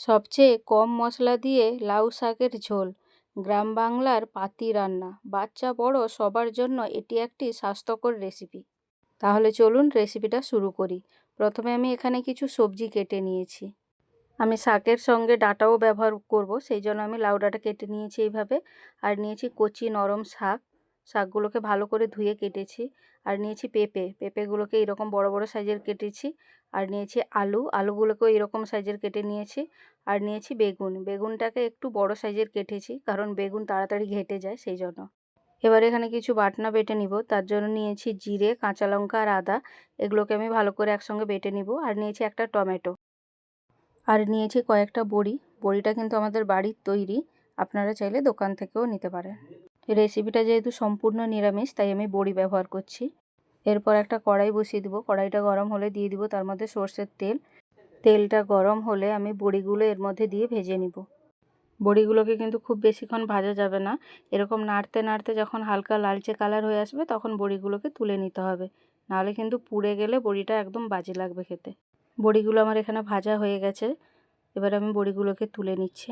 সবচেয়ে কম মশলা দিয়ে লাউ শাকের ঝোল, গ্রাম বাংলার পাতি রান্না। বাচ্চা বড় সবার জন্য এটি একটি স্বাস্থ্যকর রেসিপি। তাহলে চলুন রেসিপিটা শুরু করি। প্রথমে আমি এখানে কিছু সবজি কেটে নিয়েছি। আমি শাকের সঙ্গে ডাঁটাও ব্যবহার করব, সেই জন্য আমি লাউ ডাঁটা কেটে নিয়েছি এইভাবে। আর নিয়েছি কচি নরম শাক, শাকগুলোকে ভালো করে ধুয়ে কেটেছি। আর নিয়েছি পেঁপেগুলোকে এরকম বড় বড় সাইজের কেটেছি। আর নিয়েছি আলুগুলোকেও এরকম সাইজের কেটে নিয়েছি। আর নিয়েছি বেগুনটাকে একটু বড় সাইজের কেটেছি, কারণ বেগুন তাড়াতাড়ি ঘেটে যায় সেই জন্য। এবার এখানে কিছু বাটনা বেটে নিব। তার জন্য নিয়েছি জিরে, কাঁচা লঙ্কা আর আদা, এগুলোকে আমি ভালো করে একসঙ্গে বেটে নিব। আর নিয়েছি একটা টমেটো, আর নিয়েছি কয়েকটা বড়িটা কিন্তু আমাদের বাড়ির তৈরি, আপনারা চাইলে দোকান থেকেও নিতে পারেন। রেসিপিটা যেহেতু সম্পূর্ণ নিরামিষ, তাই আমি বড়ি ব্যবহার করছি। এরপর একটা কড়াই বসিয়ে দিব। কড়াইটা গরম হলে দিয়ে দিব তার মধ্যে সর্ষের তেল। তেলটা গরম হলে আমি বড়িগুলো এর মধ্যে দিয়ে ভেজে নিব। বড়িগুলোকে কিন্তু খুব বেশিক্ষণ ভাজা যাবে না। এরকম নাড়তে নাড়তে যখন হালকা লালচে কালার হয়ে আসবে, তখন বড়িগুলোকে তুলে নিতে হবে, নাহলে কিন্তু পুড়ে গেলে বড়িটা একদম বাজে লাগবে খেতে। বড়িগুলো আমার এখানে ভাজা হয়ে গেছে। এবার আমি বড়িগুলোকে তুলে নিচ্ছি।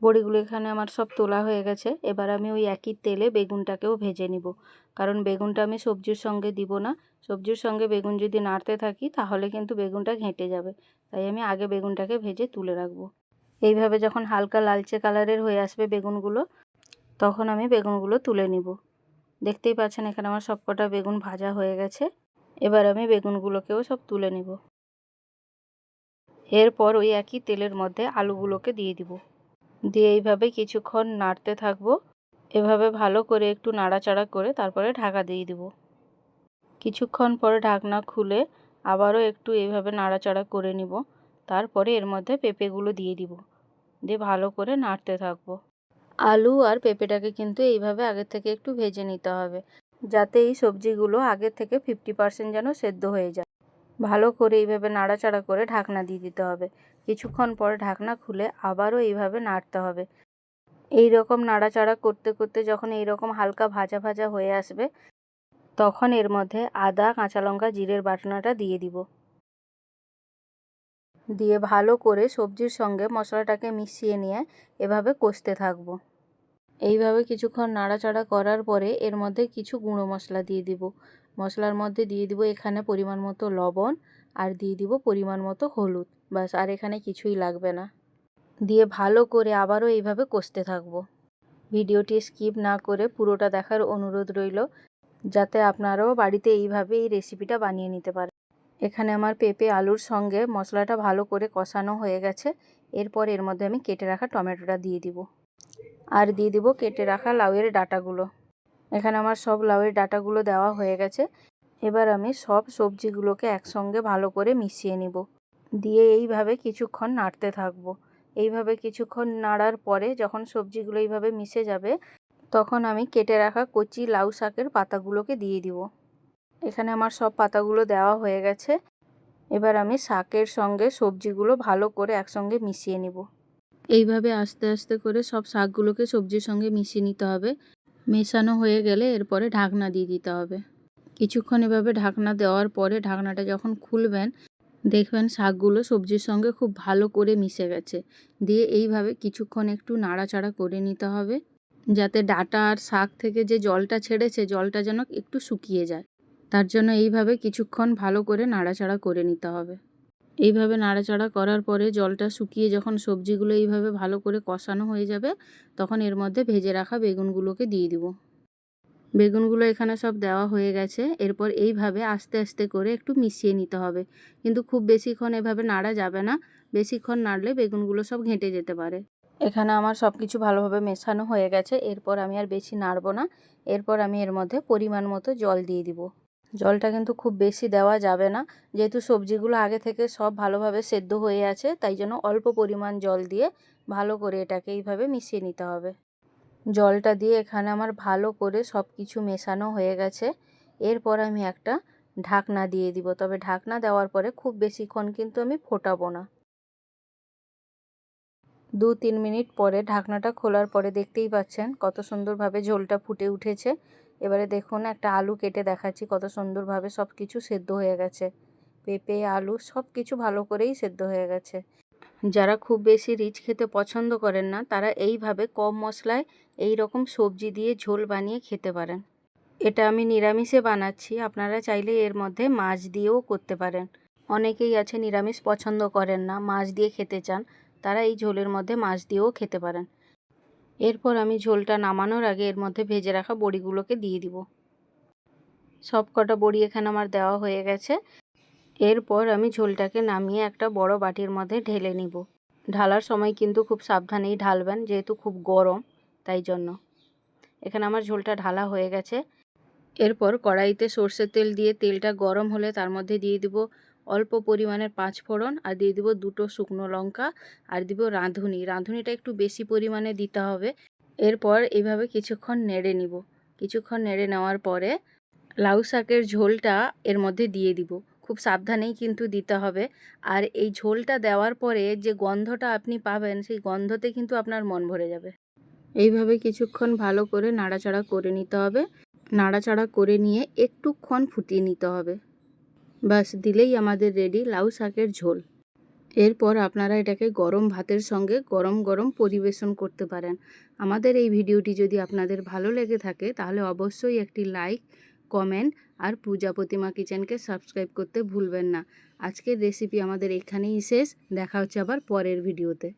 বড়িগুলো এখানে আমার সব তোলা হয়ে গেছে। এবার আমি ওই একই তেলে বেগুনটাকেও ভেজে নিব, কারণ বেগুনটা আমি সবজির সঙ্গে দিব না। সবজির সঙ্গে বেগুন যদি নাড়তে থাকি তাহলে কিন্তু বেগুনটা ঘেঁটে যাবে, তাই আমি আগে বেগুনটাকে ভেজে তুলে রাখবো। এইভাবে যখন হালকা লালচে কালারের হয়ে আসবে বেগুনগুলো, তখন আমি বেগুনগুলো তুলে নিব। দেখতেই পাচ্ছেন এখানে আমার সবকটা বেগুন ভাজা হয়ে গেছে। এবার আমি বেগুনগুলোকেও সব তুলে নিব। এরপর ওই একই তেলের মধ্যে আলুগুলোকে দিয়ে দিব। দিয়ে এইভাবে কিছুক্ষণ নাড়তে থাকবো। এভাবে ভালো করে একটু নাড়াচাড়া করে তারপরে ঢাকা দিয়ে দিব। কিছুক্ষণ পরে ঢাকনা খুলে আবারও একটু এইভাবে নাড়াচাড়া করে নিব। তারপরে এর মধ্যে পেঁপেগুলো দিয়ে দিব, দিয়ে ভালো করে নাড়তে থাকবো। আলু আর পেঁপেটাকে কিন্তু এইভাবে আগে থেকে একটু ভেজে নিতে হবে, যাতে এই সবজিগুলো আগে থেকে 50% যেন সেদ্ধ হয়ে যায়। ভালো করে এইভাবে নাড়াচাড়া করে ঢাকনা দিয়ে দিতে হবে। কিছুক্ষণ পর ঢাকনা খুলে আবারও এইভাবে নাড়তে হবে। এই রকম নাড়াচাড়া করতে করতে যখন এই রকম হালকা ভাজা ভাজা হয়ে আসবে, তখন এর মধ্যে আদা, কাঁচা লঙ্কা, জিরের বাটনাটা দিয়ে দিব। দিয়ে ভালো করে সবজির সঙ্গে মশলাটাকে মিশিয়ে নিয়ে এভাবে কষতে থাকবো। এইভাবে কিছুক্ষণ নাড়াচাড়া করার পরে এর মধ্যে কিছু গুঁড়ো মশলা দিয়ে দিব। মশলার মধ্যে দিয়ে দিব এখানে পরিমাণ মতো লবণ, আর দিয়ে দিব পরিমাণ মতো হলুদ। ব্যাস, আর এখানে কিছুই লাগবে না। দিয়ে ভালো করে আবারও এইভাবে কষতে থাকবো। ভিডিওটি স্কিপ না করে পুরোটা দেখার অনুরোধ রইল, যাতে আপনারাও বাড়িতে এইভাবে এই রেসিপিটা বানিয়ে নিতে পারেন। এখানে আমার পেঁপে আলুর সঙ্গে মশলাটা ভালো করে কষানো হয়ে গেছে। এরপর এর মধ্যে আমি কেটে রাখা টমেটোটা দিয়ে দিব, আর দিয়ে দিব কেটে রাখা লাউয়ের ডাঁটাগুলো। এখানে আমার সব লাউয়ের ডাঁটাগুলো দেওয়া হয়ে গেছে। এবার আমি সব সবজিগুলোকে একসঙ্গে ভালো করে মিশিয়ে নিব, দিয়ে এইভাবে কিছুক্ষণ নাড়তে থাকবো। এইভাবে কিছুক্ষণ নাড়ার পরে যখন সবজিগুলো এইভাবে মিশে যাবে, তখন আমি কেটে রাখা কচি লাউ শাকের পাতাগুলোকে দিয়ে দিব। এখানে আমার সব পাতাগুলো দেওয়া হয়ে গেছে। এবার আমি শাকের সঙ্গে সবজিগুলো ভালো করে একসঙ্গে মিশিয়ে নিব। এইভাবে আস্তে আস্তে করে সব শাকগুলোকে সবজির সঙ্গে মিশিয়ে নিতে হবে। মেশানো হয়ে গেলে এরপরে ঢাকনা দিয়ে দিতে হবে। কিছুক্ষণ এভাবে ঢাকনা দেওয়ার পরে ঢাকনাটা যখন খুলবেন, দেখবেন শাকগুলো সবজির সঙ্গে খুব ভালো করে মিশে গেছে। দিয়ে এইভাবে কিছুক্ষণ একটু নাড়াচাড়া করে নিতে হবে, যাতে ডাঁটা আর শাক থেকে যে জলটা ছেড়েছে, জলটা যেন একটু শুকিয়ে যায়। তার জন্য এইভাবে কিছুক্ষণ ভালো করে নাড়াচাড়া করে নিতে হবে। এইভাবে নাড়াচাড়া করার পরে জলটা শুকিয়ে যখন সবজিগুলো এইভাবে ভালো করে কষানো হয়ে যাবে, তখন এর মধ্যে ভেজে রাখা বেগুনগুলোকে দিয়ে দিব। বেগুনগুলো এখানে সব দেওয়া হয়ে গেছে। এরপর এইভাবে আস্তে আস্তে করে একটু মিশিয়ে নিতে হবে, কিন্তু খুব বেশিক্ষণ এভাবে নাড়া যাবে না। বেশিক্ষণ নাড়লে বেগুনগুলো সব ঘেঁটে যেতে পারে। এখানে আমার সব কিছু ভালোভাবে মেশানো হয়ে গেছে। এরপর আমি আর বেশি নাড়বো না। এরপর আমি এর মধ্যে পরিমাণ মতো জল দিয়ে দিব। জলটা কিন্তু খুব বেশি দেওয়া যাবে না, যেহেতু সবজিগুলো আগে থেকে সব ভালোভাবে সেদ্ধ হয়ে আছে, তাই জন্য অল্প পরিমাণ জল দিয়ে ভালো করে এটাকে এইভাবে মিশিয়ে নিতে হবে। জলটা দিয়ে এখানে আমার ভালো করে সব কিছু মেশানো হয়ে গেছে। এরপর আমি একটা ঢাকনা দিয়ে দিব, তবে ঢাকনা দেওয়ার পরে খুব বেশিক্ষণ কিন্তু আমি ফোটাবো না। 2-3 মিনিট পরে ঢাকনাটা খোলার পরে দেখতেই পাচ্ছেন কত সুন্দরভাবে ঝোলটা ফুটে উঠেছে। এবারে দেখুন একটা আলু কেটে দেখাচ্ছি, কত সুন্দরভাবে সব কিছু সেদ্ধ হয়ে গেছে। পেঁপে, আলু সব কিছু ভালো করেই সেদ্ধ হয়ে গেছে। যারা খুব বেশি রিচ খেতে পছন্দ করেন না তারা এইভাবে কম মশলায় এই রকম সবজি দিয়ে ঝোল বানিয়ে খেতে পারেন। এটা আমি নিরামিষে বানাচ্ছি, আপনারা চাইলে এর মধ্যে মাছ দিয়েও করতে পারেন। অনেকেই আছে নিরামিষ পছন্দ করেন না, মাছ দিয়ে খেতে চান, তারা এই ঝোলের মধ্যে মাছ দিয়েও খেতে পারেন। এরপর আমি ঝোলটা নামানোর আগে এর মধ্যে ভেজে রাখা বড়িগুলোকে দিয়ে দিব। সব কটা বড়ি এখানে আমার দেওয়া হয়ে গেছে। এরপর আমি ঝোলটাকে নামিয়ে একটা বড় বাটির মধ্যে ঢেলে নিব। ঢালার সময় কিন্তু খুব সাবধানেই ঢালবেন, যেহেতু খুব গরম, তাই জন্য। এখানে আমার ঝোলটা ঢালা হয়ে গেছে। এরপর কড়াইতে সর্ষের তেল দিয়ে তেলটা গরম হলে তার মধ্যে দিয়ে দিব অল্প পরিমাণের 5 ফোড়ন, আর দিয়ে দিব 2টো শুকনো লঙ্কা, আর দিব রাঁধুনি। রাঁধুনিটা একটু বেশি পরিমাণে দিতে হবে। এরপর এইভাবে কিছুক্ষণ নেড়ে নিব। কিছুক্ষণ নেড়ে নেওয়ার পরে লাউ শাকের ঝোলটা এর মধ্যে দিয়ে দিব। খুব সাবধানেই কিন্তু দিতে হবে। আর এই ঝোলটা দেওয়ার পরে যে গন্ধটা আপনি পাবেন, সেই গন্ধতে কিন্তু আপনার মন ভরে যাবে। এইভাবে কিছুক্ষণ ভালো করে নাড়াচাড়া করে নিতে হবে। নাড়াচাড়া করে নিয়ে একটুক্ষণ ফুটিয়ে নিতে হবে। ব্যাস, দিলেই আমাদের রেডি লাউ শাকের ঝোল। এরপর আপনারা এটাকে গরম ভাতের সঙ্গে গরম গরম পরিবেশন করতে পারেন। আমাদের এই ভিডিওটি যদি আপনাদের ভালো লেগে থাকে তাহলে অবশ্যই একটি লাইক, কমেন্ট আর পূজা প্রতিমা কিচেনকে সাবস্ক্রাইব করতে ভুলবেন না। আজকের রেসিপি আমাদের এখানেই শেষ। দেখা হচ্ছে আবার পরের ভিডিওতে।